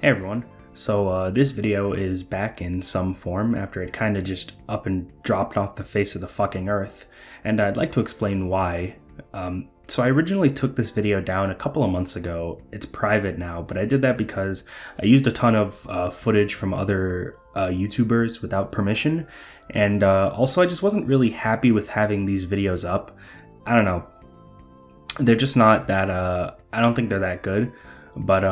Hey everyone, so this video is back in some form after it kind of just up and dropped off the face of the fucking earth, and I'd like to explain why. So I originally took this video down a couple of months ago. It's private now, but I did that because I used a ton of footage from other YouTubers without permission, and also I just wasn't really happy with having these videos up. I don't know, they're just not that, I don't think they're that good, but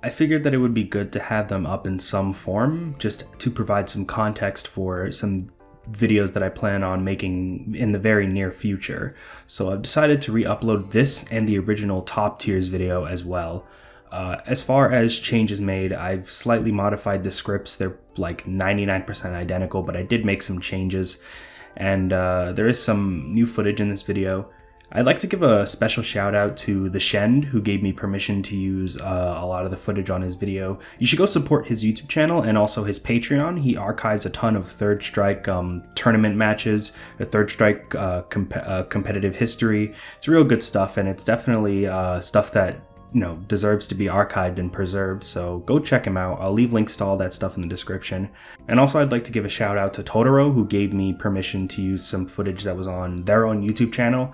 I figured that it would be good to have them up in some form, just to provide some context for some videos that I plan on making in the very near future. So I've decided to re-upload this and the original top tiers video as well. As far as changes made, I've slightly modified the scripts. They're like 99% identical, but I did make some changes, and there is some new footage in this video. I'd like to give a special shout out to THESHEND, who gave me permission to use a lot of the footage on his video. You should go support his YouTube channel and also his Patreon. He archives a ton of Third Strike tournament matches, the Third Strike competitive history. It's real good stuff, and it's definitely stuff that deserves to be archived and preserved, so go check him out. I'll leave links to all that stuff in the description. And also I'd like to give a shout out to Totoro, who gave me permission to use some footage that was on their own YouTube channel.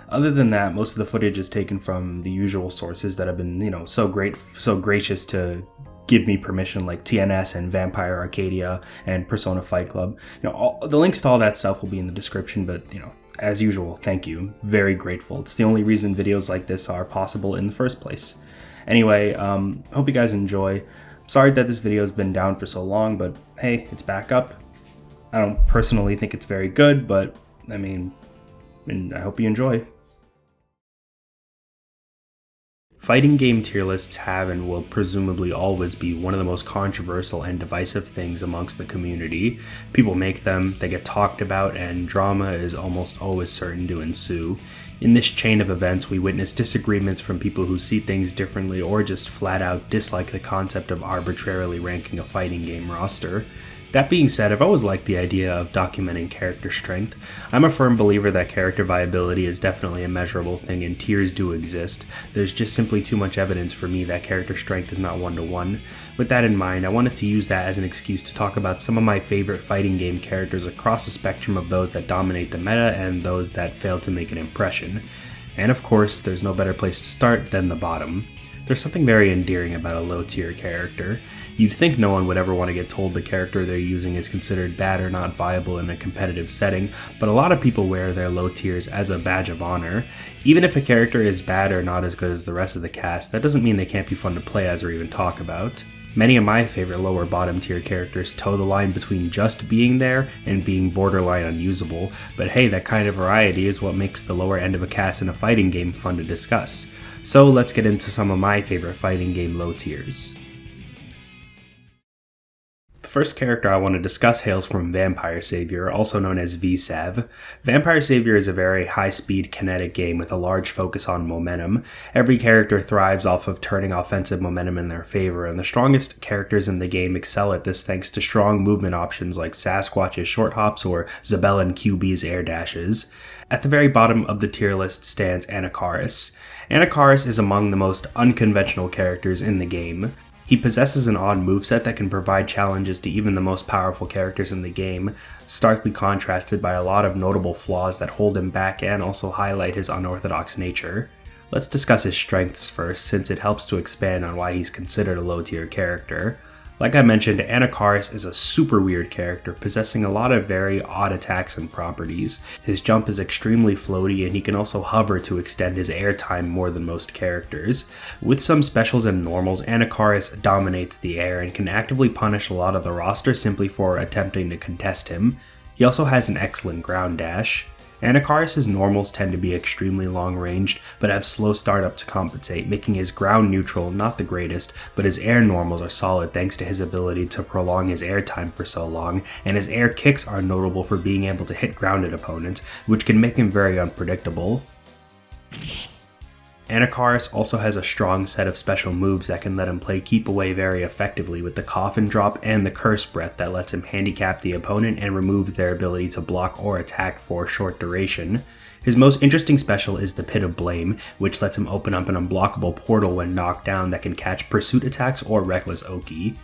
Other than that, most of the footage is taken from the usual sources that have been, so gracious to give me permission, like TNS and Vampire Arcadia and Persona Fight Club. The links to all that stuff will be in the description, but, as usual, thank you. Very grateful. It's the only reason videos like this are possible in the first place. Anyway, hope you guys enjoy. Sorry that this video has been down for so long, but hey, it's back up. I don't personally think it's very good, but I hope you enjoy. Fighting game tier lists have and will presumably always be one of the most controversial and divisive things amongst the community. People make them, they get talked about, and drama is almost always certain to ensue. In this chain of events, we witness disagreements from people who see things differently or just flat out dislike the concept of arbitrarily ranking a fighting game roster. That being said, I've always liked the idea of documenting character strength. I'm a firm believer that character viability is definitely a measurable thing, and tiers do exist. There's just simply too much evidence for me that character strength is not one-to-one. With that in mind, I wanted to use that as an excuse to talk about some of my favorite fighting game characters across the spectrum of those that dominate the meta and those that fail to make an impression. And of course, there's no better place to start than the bottom. There's something very endearing about a low-tier character. You'd think no one would ever want to get told the character they're using is considered bad or not viable in a competitive setting, but a lot of people wear their low tiers as a badge of honor. Even if a character is bad or not as good as the rest of the cast, that doesn't mean they can't be fun to play as or even talk about. Many of my favorite lower bottom tier characters toe the line between just being there and being borderline unusable, but hey, that kind of variety is what makes the lower end of a cast in a fighting game fun to discuss. So let's get into some of my favorite fighting game low tiers. The first character I want to discuss hails from Vampire Savior, also known as VSAV. Vampire Savior is a very high-speed kinetic game with a large focus on momentum. Every character thrives off of turning offensive momentum in their favor, and the strongest characters in the game excel at this thanks to strong movement options like Sasquatch's short hops or Zabellan QB's air dashes. At the very bottom of the tier list stands Anakaris. Anakaris is among the most unconventional characters in the game. He possesses an odd moveset that can provide challenges to even the most powerful characters in the game, starkly contrasted by a lot of notable flaws that hold him back and also highlight his unorthodox nature. Let's discuss his strengths first, since it helps to expand on why he's considered a low-tier character. Like I mentioned, Anakaris is a super weird character, possessing a lot of very odd attacks and properties. His jump is extremely floaty, and he can also hover to extend his air time more than most characters. With some specials and normals, Anakaris dominates the air and can actively punish a lot of the roster simply for attempting to contest him. He also has an excellent ground dash. Anakaris' normals tend to be extremely long-ranged, but have slow startup to compensate, making his ground neutral not the greatest, but his air normals are solid thanks to his ability to prolong his air time for so long, and his air kicks are notable for being able to hit grounded opponents, which can make him very unpredictable. Anakaris also has a strong set of special moves that can let him play keep away very effectively, with the Coffin Drop and the Curse Breath that lets him handicap the opponent and remove their ability to block or attack for a short duration. His most interesting special is the Pit of Blame, which lets him open up an unblockable portal when knocked down that can catch pursuit attacks or reckless Oki.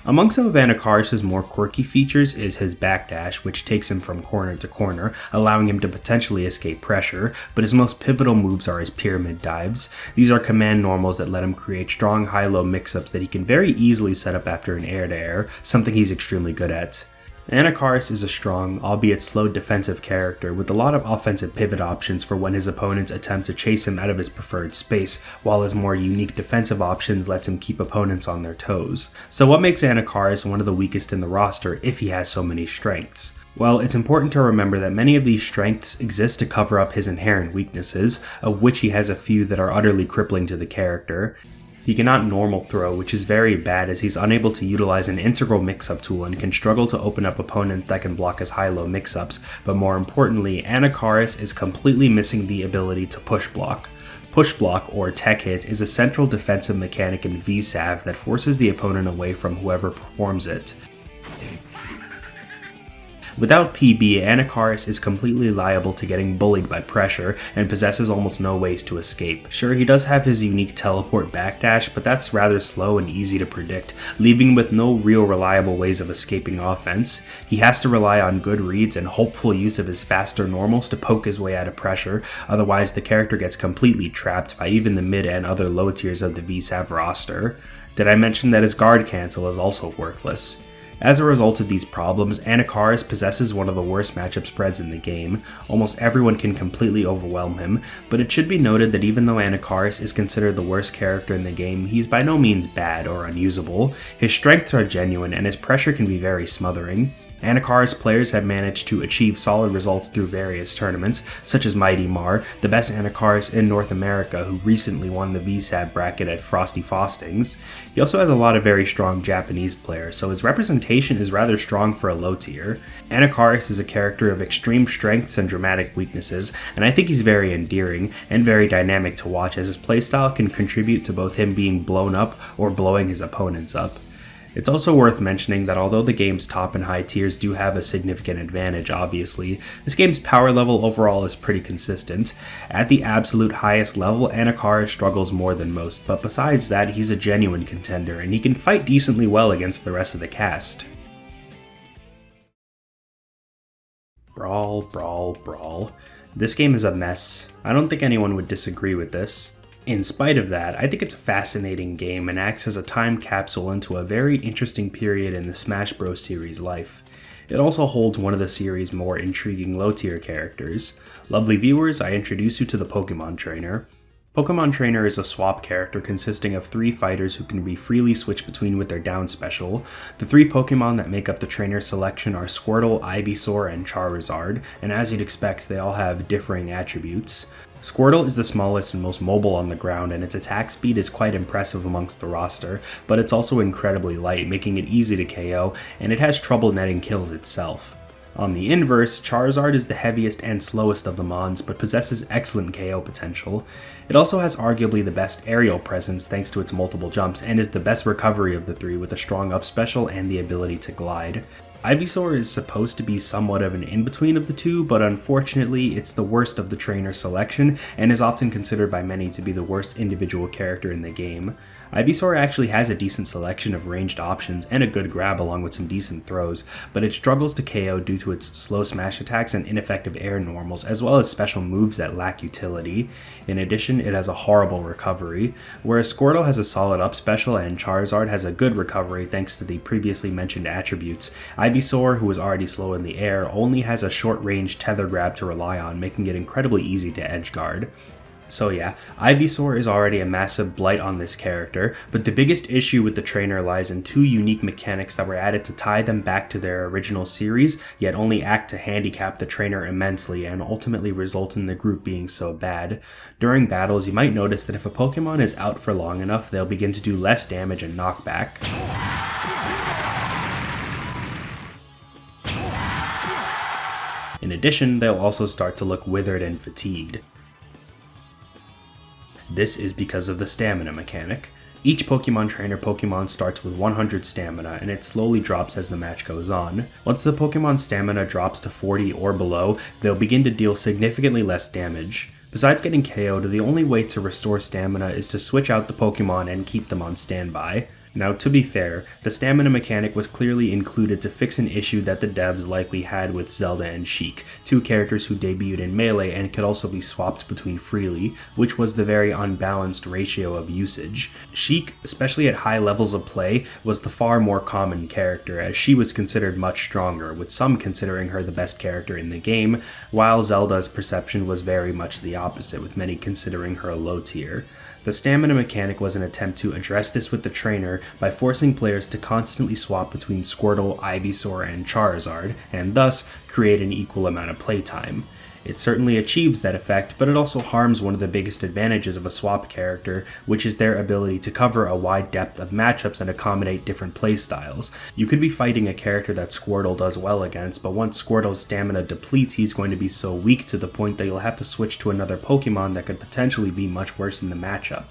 Among some of Anakaris' more quirky features is his backdash, which takes him from corner to corner, allowing him to potentially escape pressure, but his most pivotal moves are his pyramid dives. These are command normals that let him create strong high-low mix-ups that he can very easily set up after an air-to-air, something he's extremely good at. Anakaris is a strong, albeit slow defensive character with a lot of offensive pivot options for when his opponents attempt to chase him out of his preferred space, while his more unique defensive options lets him keep opponents on their toes. So what makes Anakaris one of the weakest in the roster if he has so many strengths? Well, it's important to remember that many of these strengths exist to cover up his inherent weaknesses, of which he has a few that are utterly crippling to the character. He cannot normal throw, which is very bad as he's unable to utilize an integral mix-up tool and can struggle to open up opponents that can block his high-low mix-ups, but more importantly, Anakaris is completely missing the ability to push block. Push block, or tech hit, is a central defensive mechanic in VSAV that forces the opponent away from whoever performs it. Without PB, Anakaris is completely liable to getting bullied by pressure and possesses almost no ways to escape. Sure, he does have his unique teleport backdash, but that's rather slow and easy to predict, leaving him with no real reliable ways of escaping offense. He has to rely on good reads and hopeful use of his faster normals to poke his way out of pressure, otherwise the character gets completely trapped by even the mid and other low tiers of the VSAV roster. Did I mention that his guard cancel is also worthless? As a result of these problems, Anakaris possesses one of the worst matchup spreads in the game. Almost everyone can completely overwhelm him, but it should be noted that even though Anakaris is considered the worst character in the game, he's by no means bad or unusable. His strengths are genuine and his pressure can be very smothering. Anakaris players have managed to achieve solid results through various tournaments, such as Mighty Mar, the best Anakaris in North America who recently won the VSAB bracket at Frosty Faustings. He also has a lot of very strong Japanese players, so his representation is rather strong for a low tier. Anakaris is a character of extreme strengths and dramatic weaknesses, and I think he's very endearing and very dynamic to watch as his playstyle can contribute to both him being blown up or blowing his opponents up. It's also worth mentioning that although the game's top and high tiers do have a significant advantage, obviously, this game's power level overall is pretty consistent. At the absolute highest level, Anakaris struggles more than most, but besides that, he's a genuine contender, and he can fight decently well against the rest of the cast. Brawl, Brawl, Brawl. This game is a mess. I don't think anyone would disagree with this. In spite of that, I think it's a fascinating game and acts as a time capsule into a very interesting period in the Smash Bros. Series' life. It also holds one of the series' more intriguing low-tier characters. Lovely viewers, I introduce you to the Pokemon Trainer. Pokemon Trainer is a swap character consisting of 3 fighters who can be freely switched between with their down special. The 3 Pokemon that make up the trainer selection are Squirtle, Ivysaur, and Charizard, and as you'd expect, they all have differing attributes. Squirtle is the smallest and most mobile on the ground, and its attack speed is quite impressive amongst the roster, but it's also incredibly light, making it easy to KO, and it has trouble netting kills itself. On the inverse, Charizard is the heaviest and slowest of the Mons, but possesses excellent KO potential. It also has arguably the best aerial presence thanks to its multiple jumps, and is the best recovery of the 3 with a strong up special and the ability to glide. Ivysaur is supposed to be somewhat of an in-between of the two, but unfortunately it's the worst of the trainer selection and is often considered by many to be the worst individual character in the game. Ivysaur actually has a decent selection of ranged options and a good grab along with some decent throws, but it struggles to KO due to its slow smash attacks and ineffective air normals, as well as special moves that lack utility. In addition, it has a horrible recovery. Whereas Squirtle has a solid up special and Charizard has a good recovery thanks to the previously mentioned attributes, Ivysaur, who is already slow in the air, only has a short-range tether grab to rely on, making it incredibly easy to edgeguard. So yeah, Ivysaur is already a massive blight on this character, but the biggest issue with the trainer lies in 2 unique mechanics that were added to tie them back to their original series, yet only act to handicap the trainer immensely and ultimately result in the group being so bad. During battles, you might notice that if a Pokemon is out for long enough, they'll begin to do less damage and knockback. In addition, they'll also start to look withered and fatigued. This is because of the stamina mechanic. Each Pokemon trainer Pokemon starts with 100 stamina, and it slowly drops as the match goes on. Once the Pokemon's stamina drops to 40 or below, they'll begin to deal significantly less damage. Besides getting KO'd, the only way to restore stamina is to switch out the Pokemon and keep them on standby. Now, to be fair, the stamina mechanic was clearly included to fix an issue that the devs likely had with Zelda and Sheik, two characters who debuted in Melee and could also be swapped between freely, which was the very unbalanced ratio of usage. Sheik, especially at high levels of play, was the far more common character, as she was considered much stronger, with some considering her the best character in the game, while Zelda's perception was very much the opposite, with many considering her a low tier. The stamina mechanic was an attempt to address this with the trainer by forcing players to constantly swap between Squirtle, Ivysaur, and Charizard, and thus create an equal amount of playtime. It certainly achieves that effect, but it also harms one of the biggest advantages of a swap character, which is their ability to cover a wide depth of matchups and accommodate different playstyles. You could be fighting a character that Squirtle does well against, but once Squirtle's stamina depletes, he's going to be so weak to the point that you'll have to switch to another Pokemon that could potentially be much worse in the matchup.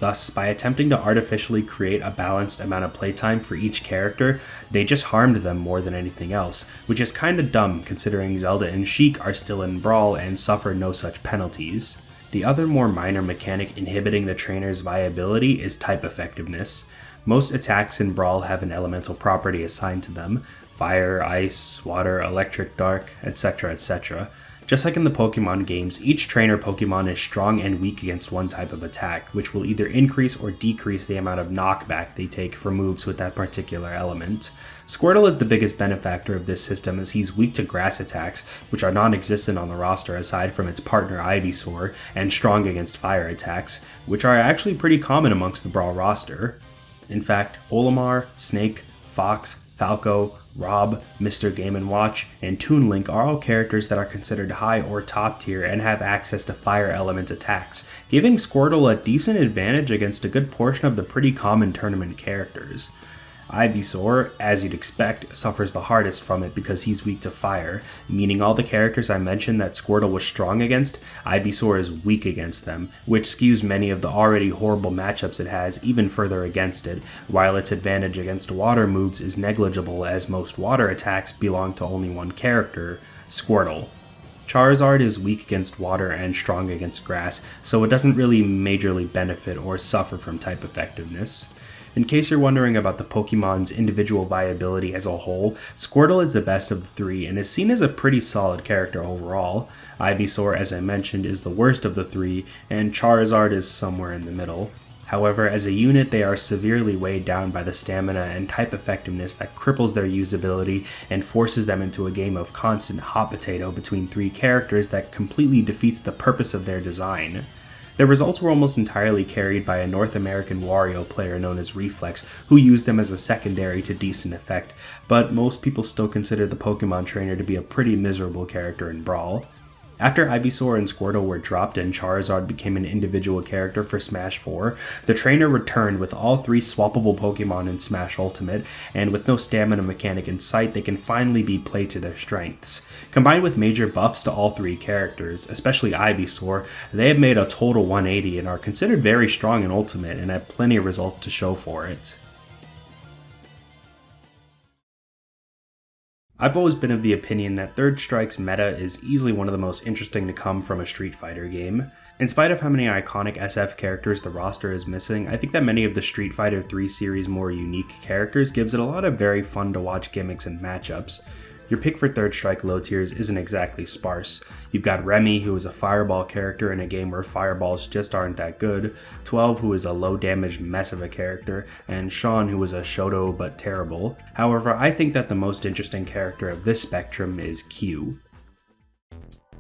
Thus, by attempting to artificially create a balanced amount of playtime for each character, they just harmed them more than anything else, which is kinda dumb considering Zelda and Sheik are still in Brawl and suffer no such penalties. The other more minor mechanic inhibiting the trainer's viability is type effectiveness. Most attacks in Brawl have an elemental property assigned to them: fire, ice, water, electric, dark, etc., etc. Just like in the Pokemon games, each trainer Pokemon is strong and weak against one type of attack, which will either increase or decrease the amount of knockback they take for moves with that particular element. Squirtle is the biggest benefactor of this system, as he's weak to grass attacks, which are non-existent on the roster aside from its partner Ivysaur, and strong against fire attacks, which are actually pretty common amongst the Brawl roster. In fact, Olimar, Snake, Fox, Falco, Rob, Mr. Game & Watch, and Toon Link are all characters that are considered high or top tier and have access to fire element attacks, giving Squirtle a decent advantage against a good portion of the pretty common tournament characters. Ivysaur, as you'd expect, suffers the hardest from it because he's weak to fire, meaning all the characters I mentioned that Squirtle was strong against, Ivysaur is weak against them, which skews many of the already horrible matchups it has even further against it, while its advantage against water moves is negligible as most water attacks belong to only one character, Squirtle. Charizard is weak against water and strong against grass, so it doesn't really majorly benefit or suffer from type effectiveness. In case you're wondering about the Pokemon's individual viability as a whole, Squirtle is the best of the three and is seen as a pretty solid character overall. Ivysaur, as I mentioned, is the worst of the three, and Charizard is somewhere in the middle. However, as a unit, they are severely weighed down by the stamina and type effectiveness that cripples their usability and forces them into a game of constant hot potato between three characters that completely defeats the purpose of their design. Their results were almost entirely carried by a North American Wario player known as Reflex, who used them as a secondary to decent effect, but most people still consider the Pokemon trainer to be a pretty miserable character in Brawl. After Ivysaur and Squirtle were dropped and Charizard became an individual character for Smash 4, the trainer returned with all three swappable Pokemon in Smash Ultimate, and with no stamina mechanic in sight, they can finally be played to their strengths. Combined with major buffs to all three characters, especially Ivysaur, they have made a total 180 and are considered very strong in Ultimate and have plenty of results to show for it. I've always been of the opinion that Third Strike's meta is easily one of the most interesting to come from a Street Fighter game. In spite of how many iconic SF characters the roster is missing, I think that many of the Street Fighter 3 series' more unique characters gives it a lot of very fun to watch gimmicks and matchups. Your pick for Third Strike low tiers isn't exactly sparse. You've got Remy, who is a fireball character in a game where fireballs just aren't that good, 12, who is a low damage mess of a character, and Sean, who is a Shoto but terrible. However, I think that the most interesting character of this spectrum is Q.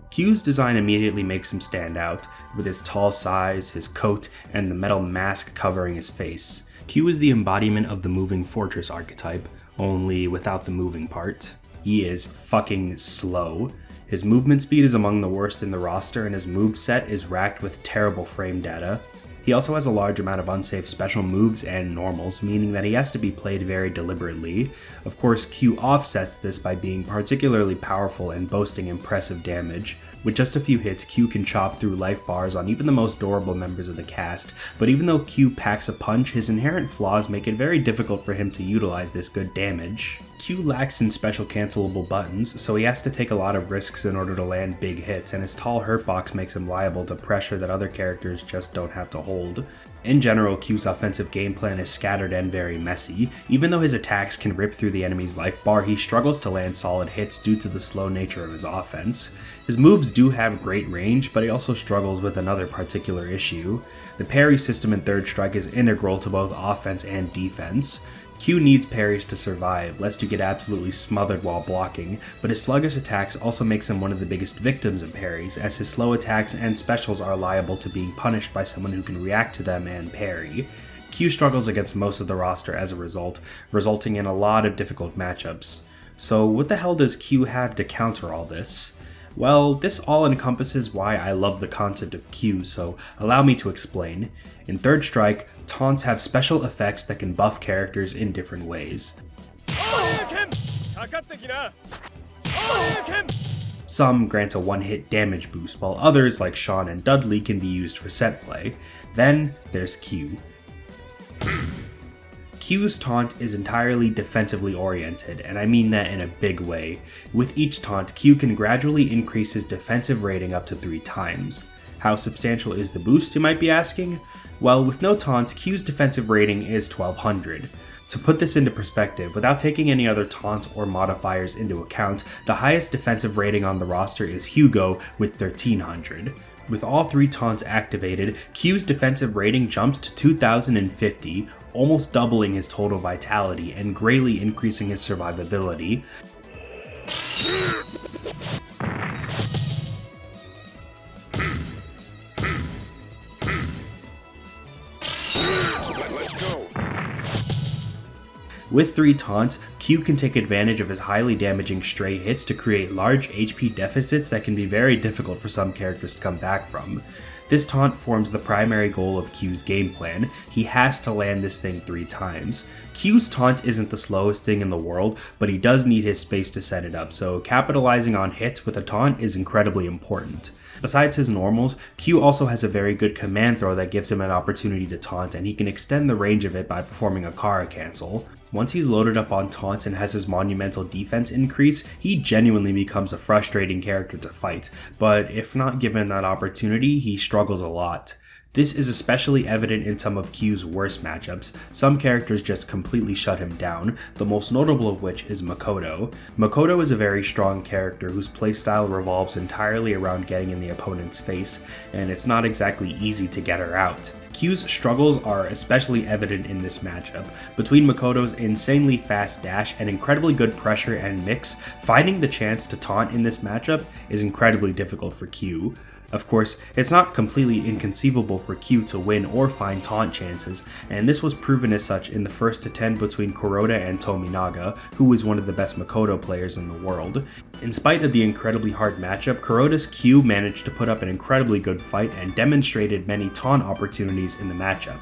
Q's design immediately makes him stand out, with his tall size, his coat, and the metal mask covering his face. Q is the embodiment of the moving fortress archetype, only without the moving part. He is fucking slow. His movement speed is among the worst in the roster, and his moveset is racked with terrible frame data. He also has a large amount of unsafe special moves and normals, meaning that he has to be played very deliberately. Of course, Q offsets this by being particularly powerful and boasting impressive damage. With just a few hits, Q can chop through life bars on even the most durable members of the cast, but even though Q packs a punch, his inherent flaws make it very difficult for him to utilize this good damage. Q lacks in special cancelable buttons, so he has to take a lot of risks in order to land big hits, and his tall hurtbox makes him liable to pressure that other characters just don't have to hold. In general, Q's offensive game plan is scattered and very messy. Even though his attacks can rip through the enemy's life bar, he struggles to land solid hits due to the slow nature of his offense. His moves do have great range, but he also struggles with another particular issue. The parry system in Third Strike is integral to both offense and defense. Q needs parries to survive, lest you get absolutely smothered while blocking, but his sluggish attacks also makes him one of the biggest victims of parries, as his slow attacks and specials are liable to being punished by someone who can react to them and parry. Q struggles against most of the roster as a result, resulting in a lot of difficult matchups. So what the hell does Q have to counter all this? Well, this all encompasses why I love the concept of Q, so allow me to explain. In Third Strike, taunts have special effects that can buff characters in different ways. Some grant a one-hit damage boost, while others, like Sean and Dudley, can be used for set play. Then there's Q. Q's taunt is entirely defensively oriented, and I mean that in a big way. With each taunt, Q can gradually increase his defensive rating up to 3 times. How substantial is the boost, you might be asking? Well, with no taunts, Q's defensive rating is 1200. To put this into perspective, without taking any other taunts or modifiers into account, the highest defensive rating on the roster is Hugo with 1300. With all 3 taunts activated, Q's defensive rating jumps to 2050, almost doubling his total vitality and greatly increasing his survivability. With 3 taunts, Q can take advantage of his highly damaging stray hits to create large HP deficits that can be very difficult for some characters to come back from. This taunt forms the primary goal of Q's game plan. He has to land this thing 3 times. Q's taunt isn't the slowest thing in the world, but he does need his space to set it up, so capitalizing on hits with a taunt is incredibly important. Besides his normals, Q also has a very good command throw that gives him an opportunity to taunt, and he can extend the range of it by performing a Kara cancel. Once he's loaded up on taunts and has his monumental defense increase, he genuinely becomes a frustrating character to fight, but if not given that opportunity, he struggles a lot. This is especially evident in some of Q's worst matchups. Some characters just completely shut him down, the most notable of which is Makoto. Makoto is a very strong character whose playstyle revolves entirely around getting in the opponent's face, and it's not exactly easy to get her out. Q's struggles are especially evident in this matchup. Between Makoto's insanely fast dash and incredibly good pressure and mix, finding the chance to taunt in this matchup is incredibly difficult for Q. Of course, it's not completely inconceivable for Q to win or find taunt chances, and this was proven as such in the first to 10 between Kuroda and Tominaga, who is one of the best Makoto players in the world. In spite of the incredibly hard matchup, Kuroda's Q managed to put up an incredibly good fight and demonstrated many taunt opportunities in the matchup.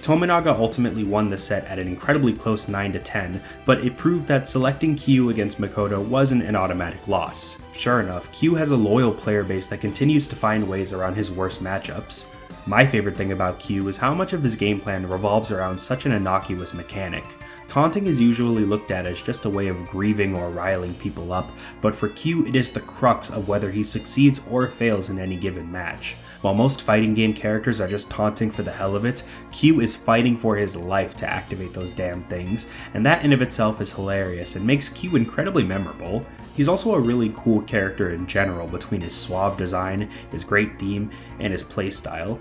Tominaga ultimately won the set at an incredibly close 9-10, but it proved that selecting Q against Makoto wasn't an automatic loss. Sure enough, Q has a loyal player base that continues to find ways around his worst matchups. My favorite thing about Q is how much of his game plan revolves around such an innocuous mechanic. Taunting is usually looked at as just a way of grieving or riling people up, but for Q it is the crux of whether he succeeds or fails in any given match. While most fighting game characters are just taunting for the hell of it, Q is fighting for his life to activate those damn things, and that in of itself is hilarious and makes Q incredibly memorable. He's also a really cool character in general between his suave design, his great theme, and his playstyle.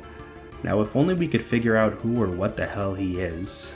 Now if only we could figure out who or what the hell he is.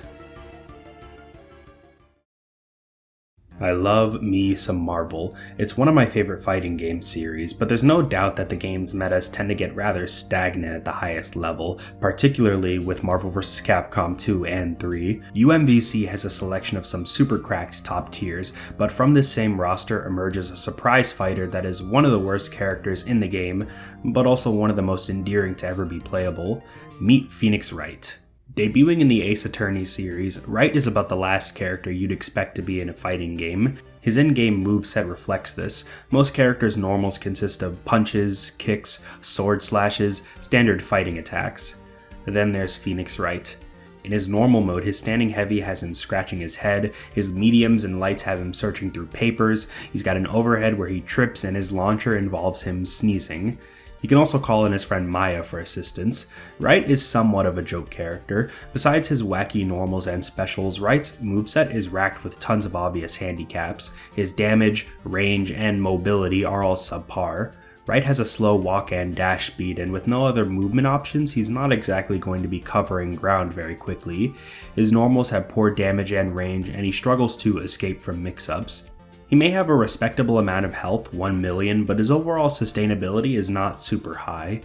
I love me some Marvel. It's one of my favorite fighting game series, but there's no doubt that the game's metas tend to get rather stagnant at the highest level, particularly with Marvel vs. Capcom 2 and 3. UMVC has a selection of some super cracked top tiers, but from this same roster emerges a surprise fighter that is one of the worst characters in the game, but also one of the most endearing to ever be playable. Meet Phoenix Wright. Debuting in the Ace Attorney series, Wright is about the last character you'd expect to be in a fighting game. His in-game moveset reflects this. Most characters' normals consist of punches, kicks, sword slashes, standard fighting attacks. Then there's Phoenix Wright. In his normal mode, his standing heavy has him scratching his head, his mediums and lights have him searching through papers, he's got an overhead where he trips, and his launcher involves him sneezing. You can also call in his friend Maya for assistance. Wright is somewhat of a joke character. Besides his wacky normals and specials, Wright's moveset is racked with tons of obvious handicaps. His damage, range, and mobility are all subpar. Wright has a slow walk and dash speed, and with no other movement options, he's not exactly going to be covering ground very quickly. His normals have poor damage and range, and he struggles to escape from mix-ups. He may have a respectable amount of health, 1 million, but his overall sustainability is not super high.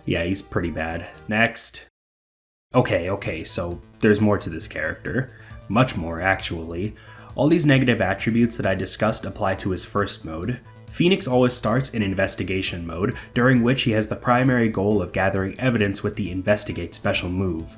Yeah, he's pretty bad. Next. Okay, so there's more to this character. Much more, actually. All these negative attributes that I discussed apply to his first mode. Phoenix always starts in investigation mode, during which he has the primary goal of gathering evidence with the investigate special move.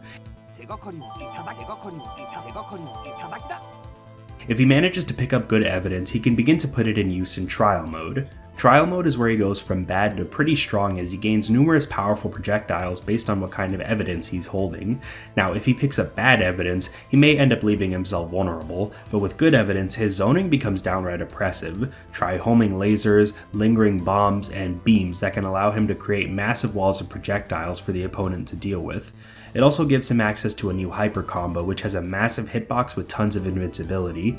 If he manages to pick up good evidence, he can begin to put it in use in trial mode. Trial mode is where he goes from bad to pretty strong as he gains numerous powerful projectiles based on what kind of evidence he's holding. Now, if he picks up bad evidence, he may end up leaving himself vulnerable, but with good evidence, his zoning becomes downright oppressive. Try homing lasers, lingering bombs, and beams that can allow him to create massive walls of projectiles for the opponent to deal with. It also gives him access to a new hyper combo, which has a massive hitbox with tons of invincibility.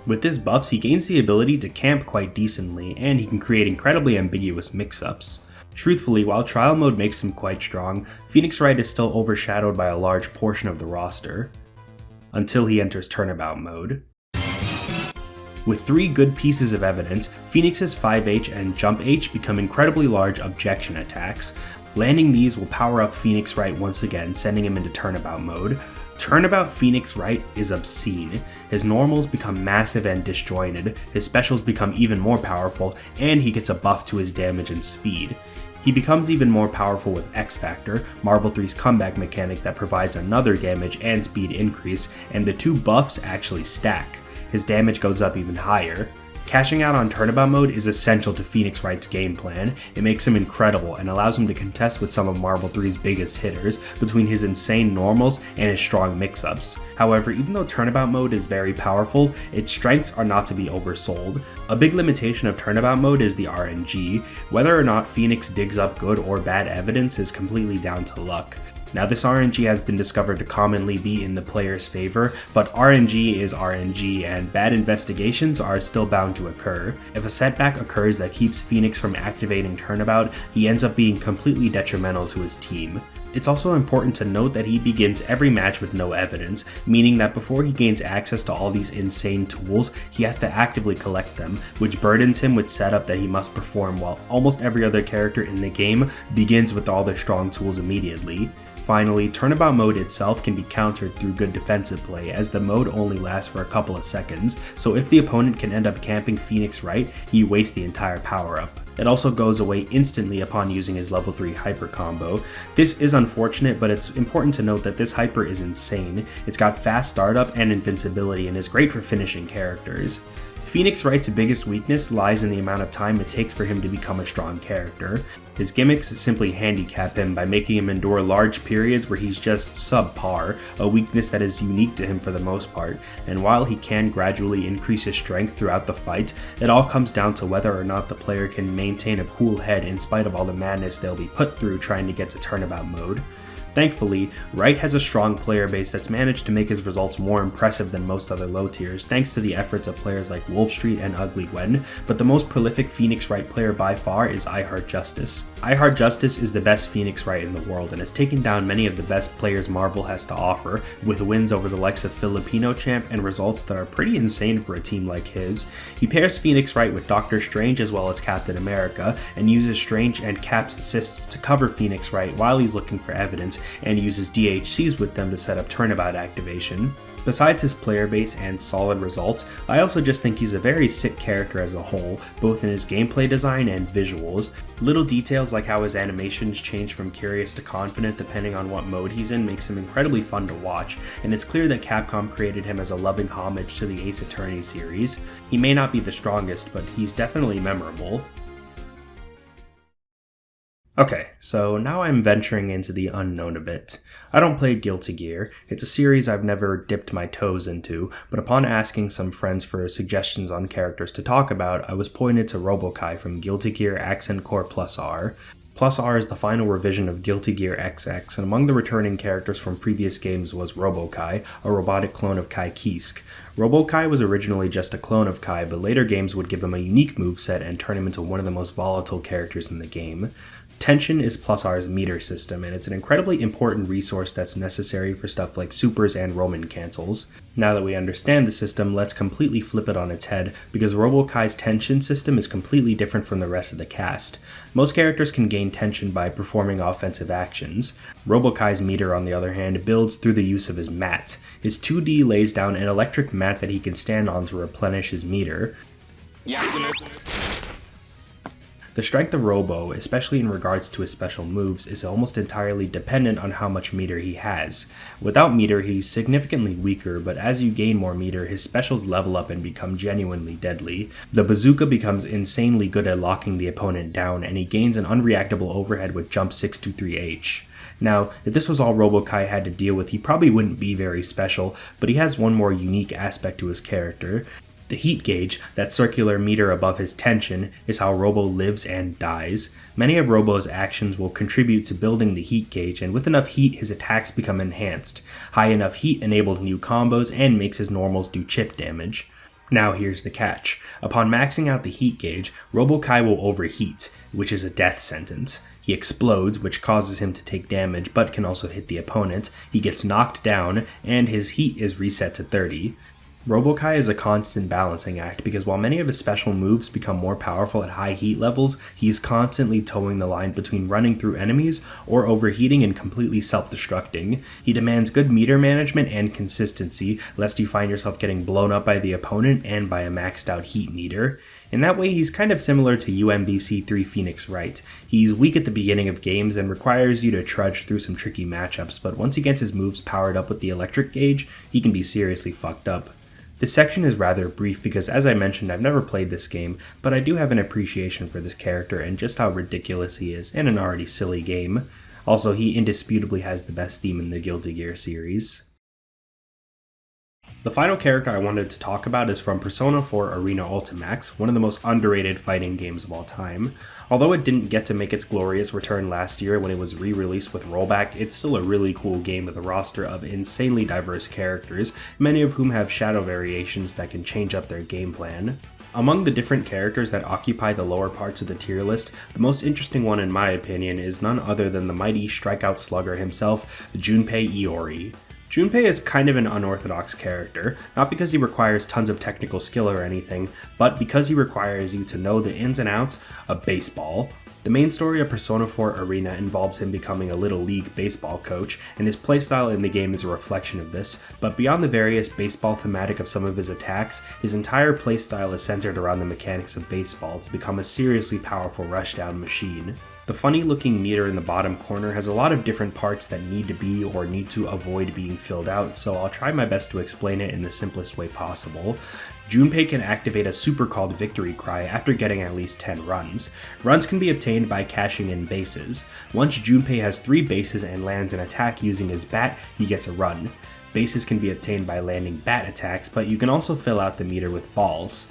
With this buffs, he gains the ability to camp quite decently, and he can create incredibly ambiguous mix-ups. Truthfully, while trial mode makes him quite strong, Phoenix Wright is still overshadowed by a large portion of the roster. Until he enters turnabout mode. With 3 good pieces of evidence, Phoenix's 5H and Jump H become incredibly large objection attacks. Landing these will power up Phoenix Wright once again, sending him into turnabout mode. Turnabout Phoenix Wright is obscene. His normals become massive and disjointed, his specials become even more powerful, and he gets a buff to his damage and speed. He becomes even more powerful with X Factor, Marvel 3's comeback mechanic that provides another damage and speed increase, and the 2 buffs actually stack. His damage goes up even higher. Cashing out on turnabout mode is essential to Phoenix Wright's game plan. It makes him incredible and allows him to contest with some of Marvel 3's biggest hitters between his insane normals and his strong mix-ups. However, even though turnabout mode is very powerful, its strengths are not to be oversold. A big limitation of turnabout mode is the RNG. Whether or not Phoenix digs up good or bad evidence is completely down to luck. Now, this RNG has been discovered to commonly be in the player's favor, but RNG is RNG and bad investigations are still bound to occur. If a setback occurs that keeps Phoenix from activating turnabout, he ends up being completely detrimental to his team. It's also important to note that he begins every match with no evidence, meaning that before he gains access to all these insane tools, he has to actively collect them, which burdens him with setup that he must perform, while almost every other character in the game begins with all their strong tools immediately. Finally, turnabout mode itself can be countered through good defensive play, as the mode only lasts for a couple of seconds, so if the opponent can end up camping Phoenix Wright, he wastes the entire power-up. It also goes away instantly upon using his level 3 hyper combo. This is unfortunate, but it's important to note that this hyper is insane. It's got fast startup and invincibility and is great for finishing characters. Phoenix Wright's biggest weakness lies in the amount of time it takes for him to become a strong character. His gimmicks simply handicap him by making him endure large periods where he's just subpar, a weakness that is unique to him for the most part, and while he can gradually increase his strength throughout the fight, it all comes down to whether or not the player can maintain a cool head in spite of all the madness they'll be put through trying to get to turnabout mode. Thankfully, Wright has a strong player base that's managed to make his results more impressive than most other low tiers thanks to the efforts of players like Wolfstreet and Ugly Gwen, but the most prolific Phoenix Wright player by far is iHeartJustice. iHeartJustice is the best Phoenix Wright in the world and has taken down many of the best players Marvel has to offer, with wins over the likes of Filipino Champ and results that are pretty insane for a team like his. He pairs Phoenix Wright with Doctor Strange as well as Captain America, and uses Strange and Cap's assists to cover Phoenix Wright while he's looking for evidence, and uses DHCs with them to set up turnabout activation. Besides his player base and solid results, I also just think he's a very sick character as a whole, both in his gameplay design and visuals. Little details like how his animations change from curious to confident depending on what mode he's in makes him incredibly fun to watch, and it's clear that Capcom created him as a loving homage to the Ace Attorney series. He may not be the strongest, but he's definitely memorable. Okay, so now I'm venturing into the unknown a bit. I don't play Guilty Gear. It's a series I've never dipped my toes into, but upon asking some friends for suggestions on characters to talk about, I was pointed to Robo-Ky from Guilty Gear Accent Core Plus R. Plus R is the final revision of Guilty Gear XX, and among the returning characters from previous games was Robo-Ky, a robotic clone of Kai Kisk. Robo-Ky was originally just a clone of Kai, but later games would give him a unique moveset and turn him into one of the most volatile characters in the game. Tension is Plus R's meter system, and it's an incredibly important resource that's necessary for stuff like supers and Roman cancels. Now that we understand the system, let's completely flip it on its head, because Robo-Ky's tension system is completely different from the rest of the cast. Most characters can gain tension by performing offensive actions. Robo-Ky's meter, on the other hand, builds through the use of his mat. His 2D lays down an electric mat that he can stand on to replenish his meter. The strength of Robo, especially in regards to his special moves, is almost entirely dependent on how much meter he has. Without meter, he's significantly weaker, but as you gain more meter, his specials level up and become genuinely deadly. The bazooka becomes insanely good at locking the opponent down, and he gains an unreactable overhead with jump 623H. Now, if this was all Robo-Ky had to deal with, he probably wouldn't be very special, but he has one more unique aspect to his character. The heat gauge, that circular meter above his tension, is how Robo lives and dies. Many of Robo's actions will contribute to building the heat gauge, and with enough heat his attacks become enhanced. High enough heat enables new combos and makes his normals do chip damage. Now here's the catch. Upon maxing out the heat gauge, Robo-Ky will overheat, which is a death sentence. He explodes, which causes him to take damage, but can also hit the opponent. He gets knocked down, and his heat is reset to 30. Robo-Ky is a constant balancing act because while many of his special moves become more powerful at high heat levels, he is constantly towing the line between running through enemies or overheating and completely self-destructing. He demands good meter management and consistency, lest you find yourself getting blown up by the opponent and by a maxed out heat meter. In that way, he's kind of similar to UMBC3 Phoenix Wright. He's weak at the beginning of games and requires you to trudge through some tricky matchups, but once he gets his moves powered up with the electric gauge, he can be seriously fucked up. This section is rather brief because, as I mentioned, I've never played this game, but I do have an appreciation for this character and just how ridiculous he is in an already silly game. Also, he indisputably has the best theme in the Guilty Gear series. The final character I wanted to talk about is from Persona 4 Arena Ultimax, one of the most underrated fighting games of all time. Although it didn't get to make its glorious return last year when it was re-released with rollback, it's still a really cool game with a roster of insanely diverse characters, many of whom have shadow variations that can change up their game plan. Among the different characters that occupy the lower parts of the tier list, the most interesting one in my opinion is none other than the mighty strikeout slugger himself, Junpei Iori. Junpei is kind of an unorthodox character, not because he requires tons of technical skill or anything, but because he requires you to know the ins and outs of baseball. The main story of Persona 4 Arena involves him becoming a Little League baseball coach, and his playstyle in the game is a reflection of this, but beyond the various baseball thematic of some of his attacks, his entire playstyle is centered around the mechanics of baseball to become a seriously powerful rushdown machine. The funny looking meter in the bottom corner has a lot of different parts that need to be or need to avoid being filled out, so I'll try my best to explain it in the simplest way possible. Junpei can activate a super called Victory Cry after getting at least 10 runs. Runs can be obtained by cashing in bases. Once Junpei has 3 bases and lands an attack using his bat, he gets a run. Bases can be obtained by landing bat attacks, but you can also fill out the meter with balls.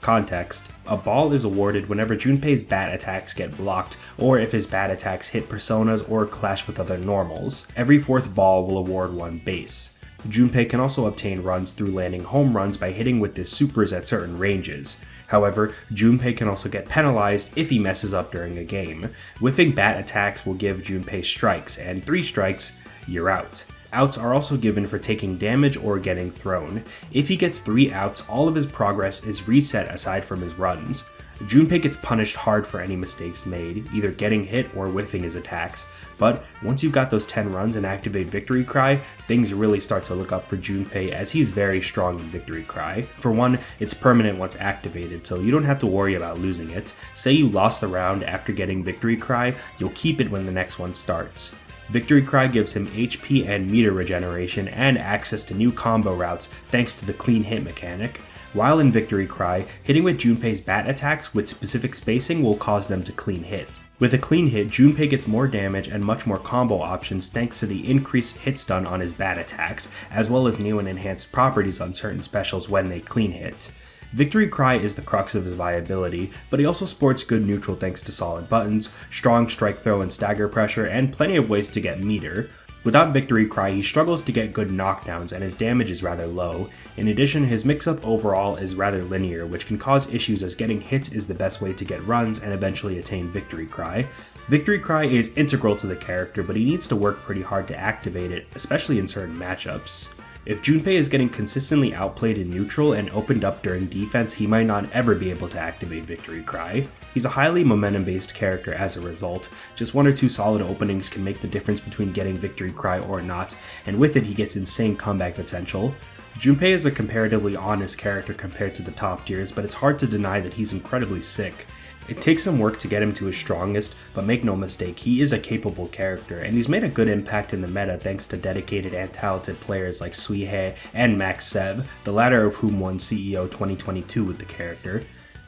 context, a ball is awarded whenever Junpei's bat attacks get blocked, or if his bat attacks hit personas or clash with other normals. Every fourth ball will award 1 base. Junpei can also obtain runs through landing home runs by hitting with his supers at certain ranges. However, Junpei can also get penalized if he messes up during a game. Whiffing bat attacks will give Junpei strikes, and 3 strikes, you're out. Outs are also given for taking damage or getting thrown. If he gets 3 outs, all of his progress is reset aside from his runs. Junpei gets punished hard for any mistakes made, either getting hit or whiffing his attacks, but once you've got those 10 runs and activate Victory Cry, things really start to look up for Junpei as he's very strong in Victory Cry. For one, it's permanent once activated, so you don't have to worry about losing it. Say you lost the round after getting Victory Cry, you'll keep it when the next one starts. Victory Cry gives him HP and meter regeneration and access to new combo routes thanks to the clean hit mechanic. While in Victory Cry, hitting with Junpei's bat attacks with specific spacing will cause them to clean hits. With a clean hit, Junpei gets more damage and much more combo options thanks to the increased hit stun on his bat attacks, as well as new and enhanced properties on certain specials when they clean hit. Victory Cry is the crux of his viability, but he also sports good neutral thanks to solid buttons, strong strike throw and stagger pressure, and plenty of ways to get meter. Without Victory Cry, he struggles to get good knockdowns and his damage is rather low. In addition, his mix-up overall is rather linear, which can cause issues as getting hits is the best way to get runs and eventually attain Victory Cry. Victory Cry is integral to the character, but he needs to work pretty hard to activate it, especially in certain matchups. If Junpei is getting consistently outplayed in neutral and opened up during defense, he might not ever be able to activate Victory Cry. He's a highly momentum-based character as a result. Just 1 or 2 solid openings can make the difference between getting Victory Cry or not, and with it he gets insane comeback potential. Junpei is a comparatively honest character compared to the top tiers, but it's hard to deny that he's incredibly sick. It takes some work to get him to his strongest, but make no mistake, he is a capable character, and he's made a good impact in the meta thanks to dedicated and talented players like Suihei and Max Seb, the latter of whom won CEO 2022 with the character.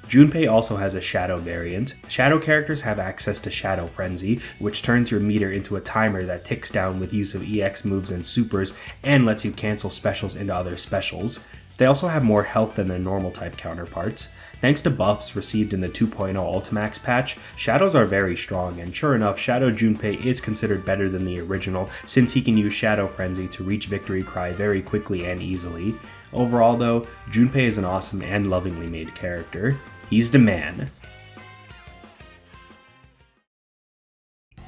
Junpei also has a Shadow variant. Shadow characters have access to Shadow Frenzy, which turns your meter into a timer that ticks down with use of EX moves and supers, and lets you cancel specials into other specials. They also have more health than their normal type counterparts. Thanks to buffs received in the 2.0 Ultimax patch, Shadows are very strong, and sure enough, Shadow Junpei is considered better than the original since he can use Shadow Frenzy to reach Victory Cry very quickly and easily. Overall though, Junpei is an awesome and lovingly made character. He's the man.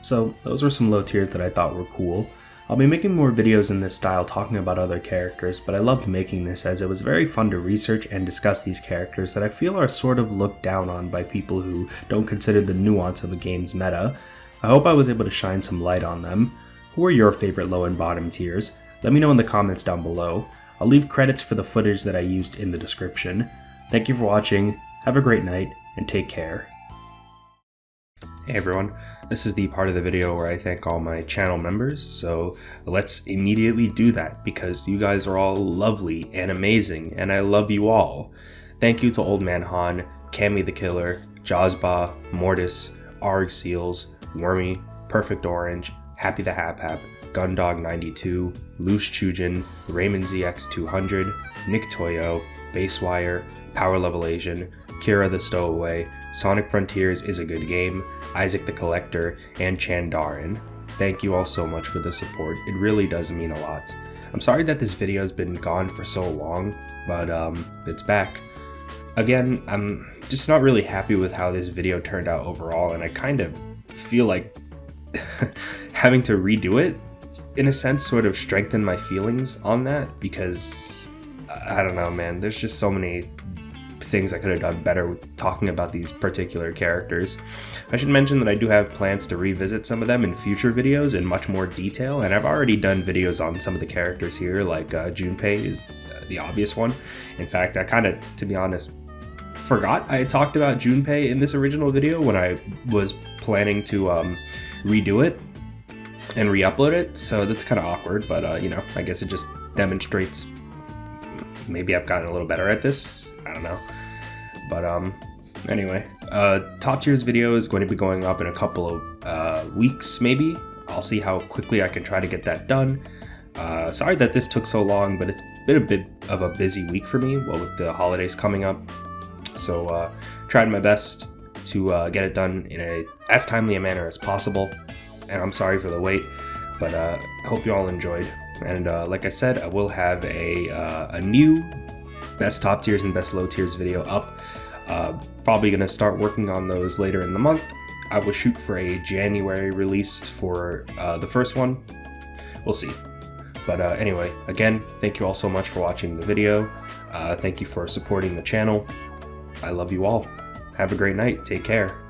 So those were some low tiers that I thought were cool. I'll be making more videos in this style talking about other characters, but I loved making this as it was very fun to research and discuss these characters that I feel are sort of looked down on by people who don't consider the nuance of a game's meta. I hope I was able to shine some light on them. Who are your favorite low and bottom tiers? Let me know in the comments down below. I'll leave credits for the footage that I used in the description. Thank you for watching, have a great night, and take care. Hey everyone, this is the part of the video where I thank all my channel members, so let's immediately do that because you guys are all lovely and amazing, and I love you all. Thank you to Old Man Han, Cammy the Killer, Jazba, Mortis, Arg Seals, Wormy, Perfect Orange, Happy the Hap Hap, Gundog92, Loose Chujin, Raymond ZX200, Nick Toyo, Basewire, Power Level Asian, Kira the Stowaway, Sonic Frontiers is a good game, Isaac the Collector, and Chandarin. Thank you all so much for the support, it really does mean a lot. I'm sorry that this video has been gone for so long, but it's back. Again, I'm just not really happy with how this video turned out overall, and I kind of feel like having to redo it, in a sense, sort of strengthened my feelings on that, because, I don't know man, there's just so many things I could have done better with talking about these particular characters. I should mention that I do have plans to revisit some of them in future videos in much more detail, and I've already done videos on some of the characters here, like Junpei is the obvious one. In fact, I kind of, to be honest, forgot I talked about Junpei in this original video when I was planning to redo it and re-upload it, so that's kind of awkward, but you know, I guess it just demonstrates maybe I've gotten a little better at this, I don't know. But anyway, top tiers video is going to be going up in a couple of weeks maybe. I'll see how quickly I can try to get that done. Sorry that this took so long, but it's been a bit of a busy week for me, well, with the holidays coming up. so tried my best to get it done in as timely a manner as possible, and I'm sorry for the wait, but I hope you all enjoyed. And like I said, I will have a new best top tiers and best low tiers video up. Probably gonna start working on those later in the month. I will shoot for a January release for the first one. We'll see. But anyway, again, thank you all so much for watching the video. Thank you for supporting the channel. I love you all. Have a great night. Take care.